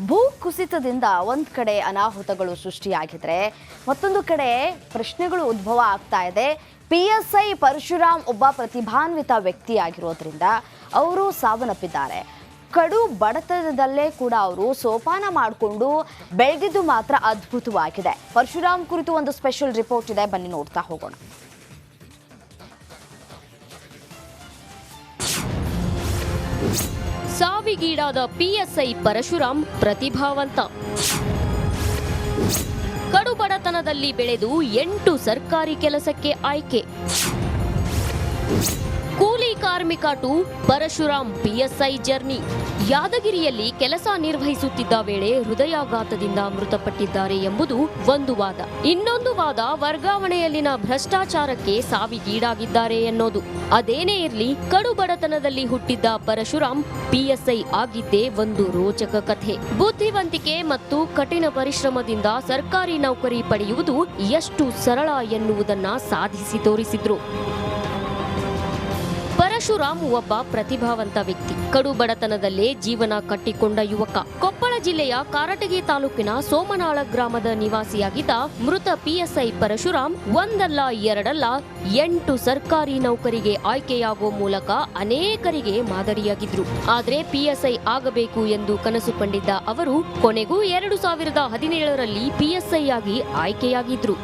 ಭೂ ಕುಸಿತದಿಂದ ಒಂದು ಕಡೆ ಅನಾಹುತಗಳು ಸೃಷ್ಟಿಯಾಗಿದ್ರೆ ಮತ್ತೊಂದು ಕಡೆ ಪ್ರಶ್ನೆಗಳು ಉದ್ಭವ ಆಗ್ತಾ ಇದೆ. PSI ಪರಶುರಾಮ್ ಒಬ್ಬ ಪ್ರತಿಭಾನ್ವಿತ ವ್ಯಕ್ತಿಯಾಗಿರೋದ್ರಿಂದ ಅವರು ಸಾವನ್ನಪ್ಪಿದ್ದಾರೆ. ಕಡು ಬಡತನದಲ್ಲೇ ಕೂಡ ಅವರು ಸೋಪಾನ ಮಾಡಿಕೊಂಡು ಬೆಳೆದಿದ್ದು ಮಾತ್ರ ಅದ್ಭುತವಾಗಿದೆ. ಪರಶುರಾಮ್ ಕುರಿತು ಒಂದು ಸ್ಪೆಷಲ್ ರಿಪೋರ್ಟ್ ಇದೆ, ಬನ್ನಿ ನೋಡ್ತಾ ಹೋಗೋಣ. ಸಾವಿಗೀಡಾದ PSI ಪರಶುರಾಮ್ ಪ್ರತಿಭಾವಂತ. ಕಡುಬಡತನದಲ್ಲಿ ಬೆಳೆದು 8 ಸರ್ಕಾರಿ ಕೆಲಸಕ್ಕೆ ಆಯ್ಕೆ. ಕೂಲಿ ಕಾರ್ಮಿಕ ಟು ಪರಶುರಾಮ್ PSI ಜರ್ನಿ. ಯಾದಗಿರಿಯಲ್ಲಿ ಕೆಲಸ ನಿರ್ವಹಿಸುತ್ತಿದ್ದ ವೇಳೆ ಹೃದಯಾಘಾತದಿಂದ ಮೃತಪಟ್ಟಿದ್ದಾರೆ ಎಂಬುದು ಒಂದು ವಾದ. ಇನ್ನೊಂದು ವಾದ ವರ್ಗಾವಣೆಯಲ್ಲಿನ ಭ್ರಷ್ಟಾಚಾರಕ್ಕೆ ಸಾವಿಗೀಡಾಗಿದ್ದಾರೆ ಎನ್ನೋದು. ಅದೇನೇ ಇರಲಿ, ಕಡುಬಡತನದಲ್ಲಿ ಹುಟ್ಟಿದ್ದ ಪರಶುರಾಮ್ PSI ಆಗಿದ್ದೇ ಒಂದು ರೋಚಕ ಕಥೆ. ಬುದ್ಧಿವಂತಿಕೆ ಮತ್ತು ಕಠಿಣ ಪರಿಶ್ರಮದಿಂದ ಸರ್ಕಾರಿ ನೌಕರಿ ಪಡೆಯುವುದು ಎಷ್ಟು ಸರಳ ಎನ್ನುವುದನ್ನ ಸಾಧಿಸಿ ತೋರಿಸಿದ್ರು. ಪರಶುರಾಮ್ ಒಬ್ಬ ಪ್ರತಿಭಾವಂತ ವ್ಯಕ್ತಿ. ಕಡು ಬಡತನದಲ್ಲೇ ಜೀವನ ಕಟ್ಟಿಕೊಂಡ ಯುವಕ. ಕೊಪ್ಪಳ ಜಿಲ್ಲೆಯ ಕಾರಟಗಿ ತಾಲೂಕಿನ ಸೋಮನಾಳ ಗ್ರಾಮದ ನಿವಾಸಿಯಾಗಿದ್ದ ಮೃತ PSI ಪರಶುರಾಮ್ ಒಂದಲ್ಲ ಎರಡಲ್ಲ 8 ಸರ್ಕಾರಿ ನೌಕರಿಗೆ ಆಯ್ಕೆಯಾಗುವ ಮೂಲಕ ಅನೇಕರಿಗೆ ಮಾದರಿಯಾಗಿದ್ರು. ಆದ್ರೆ PSI ಆಗಬೇಕು ಎಂದು ಕನಸು ಕಂಡಿದ್ದ ಅವರು ಕೊನೆಗೂ 2017ರಲ್ಲಿ PSI ಆಗಿ ಆಯ್ಕೆಯಾಗಿದ್ರು.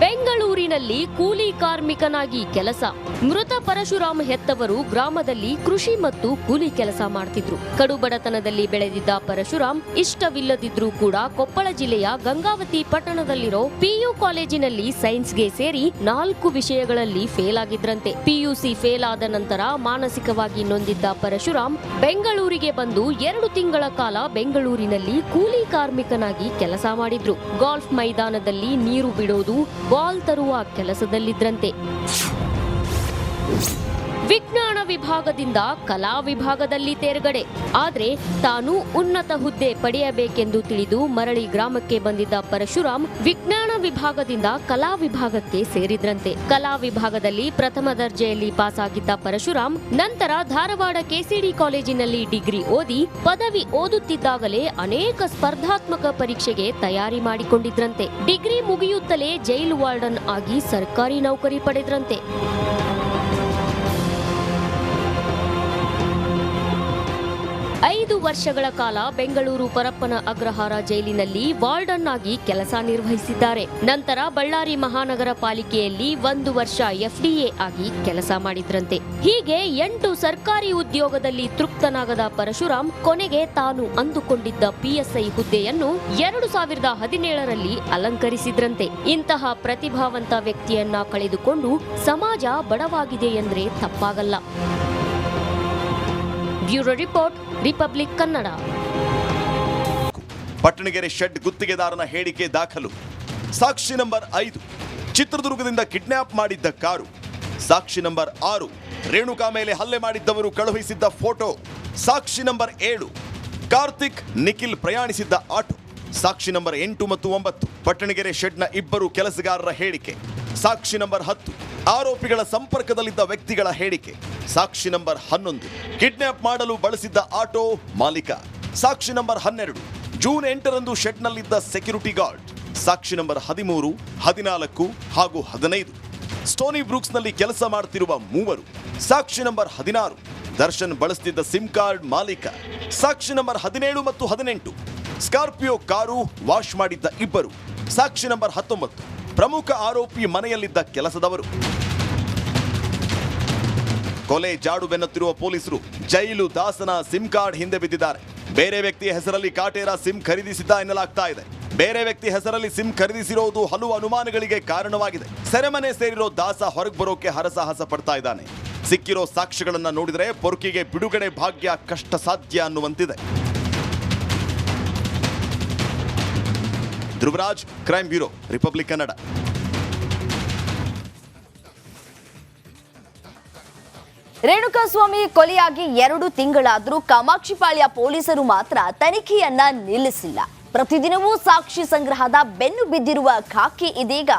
ಬೆಂಗಳೂರಿನಲ್ಲಿ ಕೂಲಿ ಕಾರ್ಮಿಕನಾಗಿ ಕೆಲಸ. ಮೃತ ಪರಶುರಾಮ್ ಹೆತ್ತವರು ಗ್ರಾಮದಲ್ಲಿ ಕೃಷಿ ಮತ್ತು ಕೂಲಿ ಕೆಲಸ ಮಾಡ್ತಿದ್ರು. ಕಡುಬಡತನದಲ್ಲಿ ಬೆಳೆದಿದ್ದ ಪರಶುರಾಮ್ ಇಷ್ಟವಿಲ್ಲದಿದ್ರೂ ಕೂಡ ಕೊಪ್ಪಳ ಜಿಲ್ಲೆಯ ಗಂಗಾವತಿ ಪಟ್ಟಣದಲ್ಲಿರೋ PU ಕಾಲೇಜಿನಲ್ಲಿ ಸೈನ್ಸ್ಗೆ ಸೇರಿ 4 ವಿಷಯಗಳಲ್ಲಿ ಫೇಲ್ ಆಗಿದ್ರಂತೆ. PUC ಫೇಲ್ ಆದ ನಂತರ ಮಾನಸಿಕವಾಗಿ ನೊಂದಿದ್ದ ಪರಶುರಾಮ್ ಬೆಂಗಳೂರಿಗೆ ಬಂದು 2 ತಿಂಗಳ ಕಾಲ ಬೆಂಗಳೂರಿನಲ್ಲಿ ಕೂಲಿ ಕಾರ್ಮಿಕನಾಗಿ ಕೆಲಸ ಮಾಡಿದ್ರು. ಗಾಲ್ಫ್ ಮೈದಾನದಲ್ಲಿ ನೀರು ಬಿಡೋದು, ಬಾಲ್ ತರುವ ಕೆಲಸದಲ್ಲಿದ್ರಂತೆ. ವಿಜ್ಞಾನ ವಿಭಾಗದಿಂದ ಕಲಾ ವಿಭಾಗದಲ್ಲಿ ತೇರ್ಗಡೆ. ಆದ್ರೆ ತಾನು ಉನ್ನತ ಹುದ್ದೆ ಪಡೆಯಬೇಕೆಂದು ತಿಳಿದು ಮರಳಿ ಗ್ರಾಮಕ್ಕೆ ಬಂದಿದ್ದ ಪರಶುರಾಮ್ ವಿಜ್ಞಾನ ವಿಭಾಗದಿಂದ ಕಲಾ ವಿಭಾಗಕ್ಕೆ ಸೇರಿದ್ರಂತೆ. ಕಲಾ ವಿಭಾಗದಲ್ಲಿ ಪ್ರಥಮ ದರ್ಜೆಯಲ್ಲಿ ಪಾಸ್ ಆಗಿದ್ದ ಪರಶುರಾಮ್ ನಂತರ ಧಾರವಾಡ KCD ಕಾಲೇಜಿನಲ್ಲಿ ಡಿಗ್ರಿ ಓದಿ ಪದವಿ ಓದುತ್ತಿದ್ದಾಗಲೇ ಅನೇಕ ಸ್ಪರ್ಧಾತ್ಮಕ ಪರೀಕ್ಷೆಗೆ ತಯಾರಿ ಮಾಡಿಕೊಂಡಿದ್ರಂತೆ. ಡಿಗ್ರಿ ಮುಗಿಯುತ್ತಲೇ ಜೈಲು ವಾರ್ಡನ್ ಆಗಿ ಸರ್ಕಾರಿ ನೌಕರಿ ಪಡೆದ್ರಂತೆ. 5 ವರ್ಷಗಳ ಕಾಲ ಬೆಂಗಳೂರು ಪರಪ್ಪನ ಅಗ್ರಹಾರ ಜೈಲಿನಲ್ಲಿ ವಾರ್ಡನ್ ಆಗಿ ಕೆಲಸ ನಿರ್ವಹಿಸಿದ್ದಾರೆ. ನಂತರ ಬಳ್ಳಾರಿ ಮಹಾನಗರ ಪಾಲಿಕೆಯಲ್ಲಿ 1 ವರ್ಷ FDA ಆಗಿ ಕೆಲಸ ಮಾಡಿದ್ರಂತೆ. ಹೀಗೆ 8 ಸರ್ಕಾರಿ ಉದ್ಯೋಗದಲ್ಲಿ ತೃಪ್ತನಾಗದ ಪರಶುರಾಮ್ ಕೊನೆಗೆ ತಾನು ಅಂದುಕೊಂಡಿದ್ದ PSI ಹುದ್ದೆಯನ್ನು 2017ರಲ್ಲಿ ಅಲಂಕರಿಸಿದ್ರಂತೆ. ಇಂತಹ ಪ್ರತಿಭಾವಂತ ವ್ಯಕ್ತಿಯನ್ನ ಕಳೆದುಕೊಂಡು ಸಮಾಜ ಬಡವಾಗಿದೆ ಎಂದ್ರೆ ತಪ್ಪಾಗಲ್ಲ. Bureau report, republic Kannada. Pattanagere shed ಗುತ್ತಿಗೆದಾರನ ಹೇಳಿಕೆ ದಾಖಲು. ಸಾಕ್ಷಿ ನಂಬರ್ 5, ಚಿತ್ರದುರ್ಗದಿಂದ ಕಿಡ್ನಾಪ್ ಮಾಡಿದ್ದ ಕಾರು. ಸಾಕ್ಷಿ ನಂಬರ್ 6, ರೇಣುಕಾ ಮೇಲೆ ಹಲ್ಲೆ ಮಾಡಿದ್ದವರು ಕಳುಹಿಸಿದ್ದ ಫೋಟೋ. ಸಾಕ್ಷಿ ನಂಬರ್ 7, ಕಾರ್ತಿಕ್ ನಿಖಿಲ್ ಪ್ರಯಾಣಿಸಿದ್ದ ಆಟೋ. ಸಾಕ್ಷಿ ನಂಬರ್ 8 ಮತ್ತು 9, ಪಟ್ಟಣಗೆರೆ ಶೆಡ್ನ 2 ಕೆಲಸಗಾರರ ಹೇಳಿಕೆ. ಸಾಕ್ಷಿ ನಂಬರ್ 10, ಆರೋಪಿಗಳ ಸಂಪರ್ಕದಲ್ಲಿದ್ದ ವ್ಯಕ್ತಿಗಳ ಹೇಳಿಕೆ. ಸಾಕ್ಷಿ ನಂಬರ್ 11, ಕಿಡ್ನಾಪ್ ಮಾಡಲು ಬಳಸಿದ್ದ ಆಟೋ ಮಾಲೀಕ. ಸಾಕ್ಷಿ ನಂಬರ್ 12, ಜೂನ್ 8ರಂದು ಶೆಡ್ನಲ್ಲಿದ್ದ ಸೆಕ್ಯೂರಿಟಿ ಗಾರ್ಡ್. ಸಾಕ್ಷಿ ನಂಬರ್ 13, 14 ಹಾಗೂ 15, ಸ್ಟೋನಿ ಬ್ರೂಕ್ಸ್ನಲ್ಲಿ ಕೆಲಸ ಮಾಡುತ್ತಿರುವ 3. ಸಾಕ್ಷಿ ನಂಬರ್ 16, ದರ್ಶನ್ ಬಳಸುತ್ತಿದ್ದ ಸಿಮ್ ಕಾರ್ಡ್ ಮಾಲೀಕ. ಸಾಕ್ಷಿ ನಂಬರ್ 17 ಮತ್ತು 18, ಸ್ಕಾರ್ಪಿಯೋ ಕಾರು ವಾಶ್ ಮಾಡಿದ್ದ 2. ಸಾಕ್ಷಿ ನಂಬರ್ 19, ಪ್ರಮುಖ ಆರೋಪಿ ಮನೆಯಲ್ಲಿದ್ದ ಕೆಲಸದವರು. ಕೊಲೆ ಜಾಡು ಬೆನ್ನುತ್ತಿರುವ ಪೊಲೀಸರು ಜೈಲು ದಾಸನ ಸಿಮ್ ಕಾರ್ಡ್ ಹಿಂದೆ ಬಿದ್ದಿದ್ದಾರೆ. ಬೇರೆ ವ್ಯಕ್ತಿಯ ಹೆಸರಲ್ಲಿ ಕಾಟೇರ ಸಿಮ್ ಖರೀದಿಸಿದ್ದ ಎನ್ನಲಾಗ್ತಾ ಇದೆ. ಬೇರೆ ವ್ಯಕ್ತಿ ಹೆಸರಲ್ಲಿ ಸಿಮ್ ಖರೀದಿಸಿರೋದು ಹಲವು ಅನುಮಾನಗಳಿಗೆ ಕಾರಣವಾಗಿದೆ. ಸೆರೆಮನೆ ಸೇರಿರೋ ದಾಸ ಹೊರಗೆ ಬರೋಕೆ ಹರಸಾಹಸ ಪಡ್ತಾ ಇದ್ದಾನೆ. ಸಿಕ್ಕಿರೋ ಸಾಕ್ಷ್ಯಗಳನ್ನ ನೋಡಿದರೆ ಪೊರ್ಕಿಗೆ ಬಿಡುಗಡೆ ಭಾಗ್ಯ ಕಷ್ಟ ಸಾಧ್ಯ ಅನ್ನುವಂತಿದೆ. Dhruvaraj, crime bureau, republic Kannada. Renukaswamy ಕೊಲೆಯಾಗಿ 2 ತಿಂಗಳಾದರೂ ಕಾಮಾಕ್ಷಿಪಾಳ್ಯ ಪೊಲೀಸರು ಮಾತ್ರ ತನಿಖೆಯನ್ನ ನಿಲ್ಲಿಸಿಲ್ಲ. ಪ್ರತಿದಿನವೂ ಸಾಕ್ಷಿ ಸಂಗ್ರಹದ ಬೆನ್ನು ಬಿದ್ದಿರುವ ಖಾಕಿ ಇದೀಗ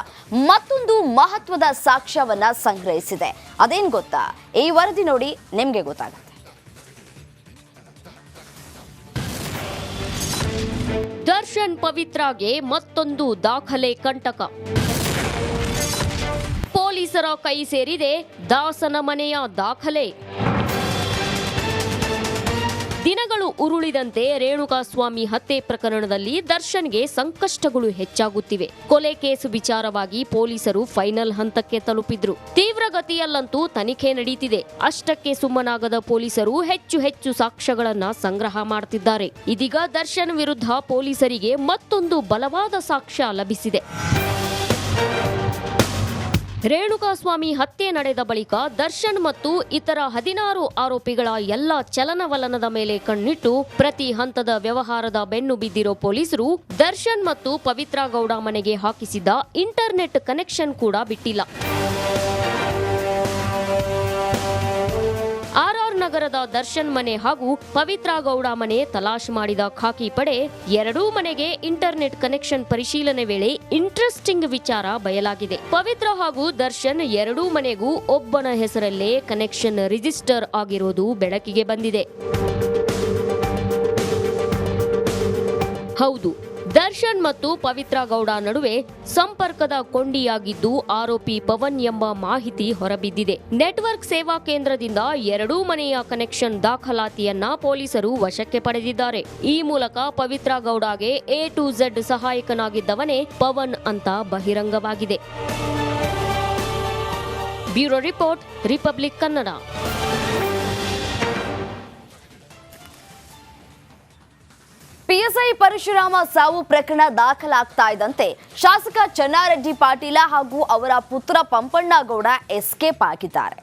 ಮತ್ತೊಂದು ಮಹತ್ವದ ಸಾಕ್ಷ್ಯವನ್ನ ಸಂಗ್ರಹಿಸಿದೆ. ಅದೇನ್ ಗೊತ್ತಾ? ಈ ವರದಿ ನೋಡಿ ನಿಮ್ಗೆ ಗೊತ್ತಾಗುತ್ತೆ. ದರ್ಶನ್ ಪವಿತ್ರಾಗೆ ಮತ್ತೊಂದು ದಾಖಲೆ ಕಂಟಕ. ಪೊಲೀಸರ ಕೈ ಸೇರಿದೆ ದಾಸನ ಮನೆಯ ದಾಖಲೆ. ದಿನಗಳು ಉರುಳಿದಂತೆ ರೇಣುಕಾಸ್ವಾಮಿ ಹತ್ಯೆ ಪ್ರಕರಣದಲ್ಲಿ ದರ್ಶನ್ಗೆ ಸಂಕಷ್ಟಗಳು ಹೆಚ್ಚಾಗುತ್ತಿವೆ. ಕೊಲೆ ಕೇಸು ವಿಚಾರವಾಗಿ ಪೊಲೀಸರು ಫೈನಲ್ ಹಂತಕ್ಕೆ ತಲುಪಿದ್ರು. ತೀವ್ರಗತಿಯಲ್ಲಂತೂ ತನಿಖೆ ನಡೆಯುತ್ತಿದೆ. ಅಷ್ಟಕ್ಕೆ ಸುಮ್ಮನಾಗದ ಪೊಲೀಸರು ಹೆಚ್ಚು ಸಾಕ್ಷ್ಯಗಳನ್ನ ಸಂಗ್ರಹ ಮಾಡುತ್ತಿದ್ದಾರೆ. ಇದೀಗ ದರ್ಶನ್ ವಿರುದ್ಧ ಪೊಲೀಸರಿಗೆ ಮತ್ತೊಂದು ಬಲವಾದ ಸಾಕ್ಷ್ಯ ಲಭಿಸಿದೆ. ರೇಣುಕಾಸ್ವಾಮಿ ಹತ್ಯೆ ನಡೆದ ಬಳಿಕ ದರ್ಶನ್ ಮತ್ತು ಇತರ 16 ಆರೋಪಿಗಳ ಎಲ್ಲ ಚಲನವಲನದ ಮೇಲೆ ಕಣ್ಣಿಟ್ಟು ಪ್ರತಿ ಹಂತದ ವ್ಯವಹಾರದ ಬೆನ್ನು ಬಿದ್ದಿರೋ ಪೊಲೀಸರು ದರ್ಶನ್ ಮತ್ತು ಪವಿತ್ರಾ ಗೌಡ ಮನೆಗೆ ಹಾಕಿಸಿದ್ದ ಇಂಟರ್ನೆಟ್ ಕನೆಕ್ಷನ್ ಕೂಡ ಬಿಟ್ಟಿಲ್ಲ. ನಗರದ ದರ್ಶನ್ ಮನೆ ಹಾಗೂ ಪವಿತ್ರಾ ಗೌಡ ಮನೆ ತಲಾಶ್ ಮಾಡಿದ ಖಾಕಿ ಪಡೆ ಎರಡೂ ಮನೆಗೆ ಇಂಟರ್ನೆಟ್ ಕನೆಕ್ಷನ್ ಪರಿಶೀಲನೆ ವೇಳೆ ಇಂಟ್ರೆಸ್ಟಿಂಗ್ ವಿಚಾರ ಬಯಲಾಗಿದೆ. ಪವಿತ್ರ ಹಾಗೂ ದರ್ಶನ್ ಎರಡೂ ಮನೆಗೂ ಒಬ್ಬನ ಹೆಸರಲ್ಲೇ ಕನೆಕ್ಷನ್ ರಿಜಿಸ್ಟರ್ ಆಗಿರುವುದು ಬೆಳಕಿಗೆ ಬಂದಿದೆ. ಹೌದು, ದರ್ಶನ್ ಮತ್ತು ಪವಿತ್ರಾ ಗೌಡ ನಡುವೆ ಸಂಪರ್ಕದ ಕೊಂಡಿಯಾಗಿದ್ದು ಆರೋಪಿ ಪವನ್ ಎಂಬ ಮಾಹಿತಿ ಹೊರಬಿದ್ದಿದೆ. ನೆಟ್ವರ್ಕ್ ಸೇವಾ ಕೇಂದ್ರದಿಂದ ಎರಡೂ ಮನೆಯ ಕನೆಕ್ಷನ್ ದಾಖಲಾತಿಯನ್ನ ಪೊಲೀಸರು ವಶಕ್ಕೆ ಪಡೆದಿದ್ದಾರೆ. ಈ ಮೂಲಕ ಪವಿತ್ರಾ ಗೌಡಗೆ A to Z ಸಹಾಯಕನಾಗಿದ್ದವನೇ ಪವನ್ ಅಂತ ಬಹಿರಂಗವಾಗಿದೆ. Bureau report, republic Kannada. PSI Parashurama ಸಾವು ಪ್ರಕರಣ ದಾಖಲಾಗ್ತಾ ಇದ್ದಂತೆ ಶಾಸಕ ಚೆನ್ನಾರೆಡ್ಡಿ ಪಾಟೀಲ ಹಾಗೂ ಅವರ ಪುತ್ರ ಪಂಪಣ್ಣಗೌಡ ಎಸ್ಕೇಪ್ ಆಗಿದ್ದಾರೆ.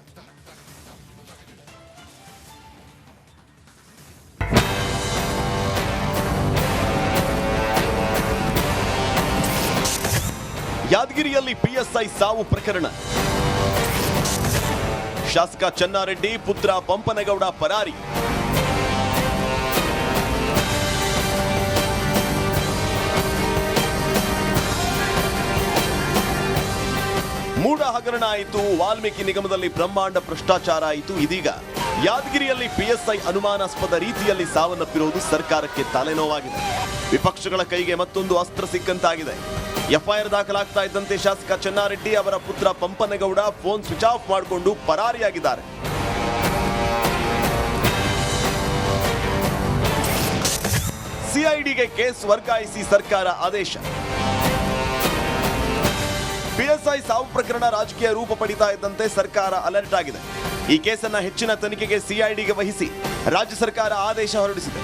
ಯಾದಗಿರಿಯಲ್ಲಿ ಪಿಎಸ್ಐ ಸಾವು ಪ್ರಕರಣ. ಶಾಸಕ ಚೆನ್ನಾರೆಡ್ಡಿ ಪುತ್ರ ಪಂಪನಗೌಡ ಪರಾರಿ. ಮೂಡ ಹಗರಣ ಆಯಿತು, ವಾಲ್ಮೀಕಿ ನಿಗಮದಲ್ಲಿ ಬ್ರಹ್ಮಾಂಡ ಭ್ರಷ್ಟಾಚಾರ ಆಯಿತು. ಇದೀಗ ಯಾದಗಿರಿಯಲ್ಲಿ ಪಿಎಸ್ಐ ಅನುಮಾನಾಸ್ಪದ ರೀತಿಯಲ್ಲಿ ಸಾವನ್ನಪ್ಪಿರುವುದು ಸರ್ಕಾರಕ್ಕೆ ತಲೆನೋವಾಗಿದೆ. ವಿಪಕ್ಷಗಳ ಕೈಗೆ ಮತ್ತೊಂದು ಅಸ್ತ್ರ ಸಿಕ್ಕಂತಾಗಿದೆ. ಎಫ್ಐಆರ್ ದಾಖಲಾಗ್ತಾ ಇದ್ದಂತೆ ಶಾಸಕ ಚೆನ್ನಾರೆಡ್ಡಿ ಅವರ ಪುತ್ರ ಪಂಪನಗೌಡ ಫೋನ್ ಸ್ವಿಚ್ ಆಫ್ ಮಾಡಿಕೊಂಡು ಪರಾರಿಯಾಗಿದ್ದಾರೆ. ಸಿಐಡಿಗೆ ಕೇಸ್ ವರ್ಗಾಯಿಸಿ ಸರ್ಕಾರ ಆದೇಶ. ಪಿಎಸ್ಐ ಸಾವು ಪ್ರಕರಣ ರಾಜಕೀಯ ರೂಪ ಪಡಿತಾ ಇದ್ದಂತೆ ಸರ್ಕಾರ ಅಲರ್ಟ್ ಆಗಿದೆ. ಈ ಕೇಸನ್ನ ಹೆಚ್ಚಿನ ತನಿಖೆಗೆ ಸಿಐಡಿಗೆ ವಹಿಸಿ ರಾಜ್ಯ ಸರ್ಕಾರ ಆದೇಶ ಹೊರಡಿಸಿದೆ.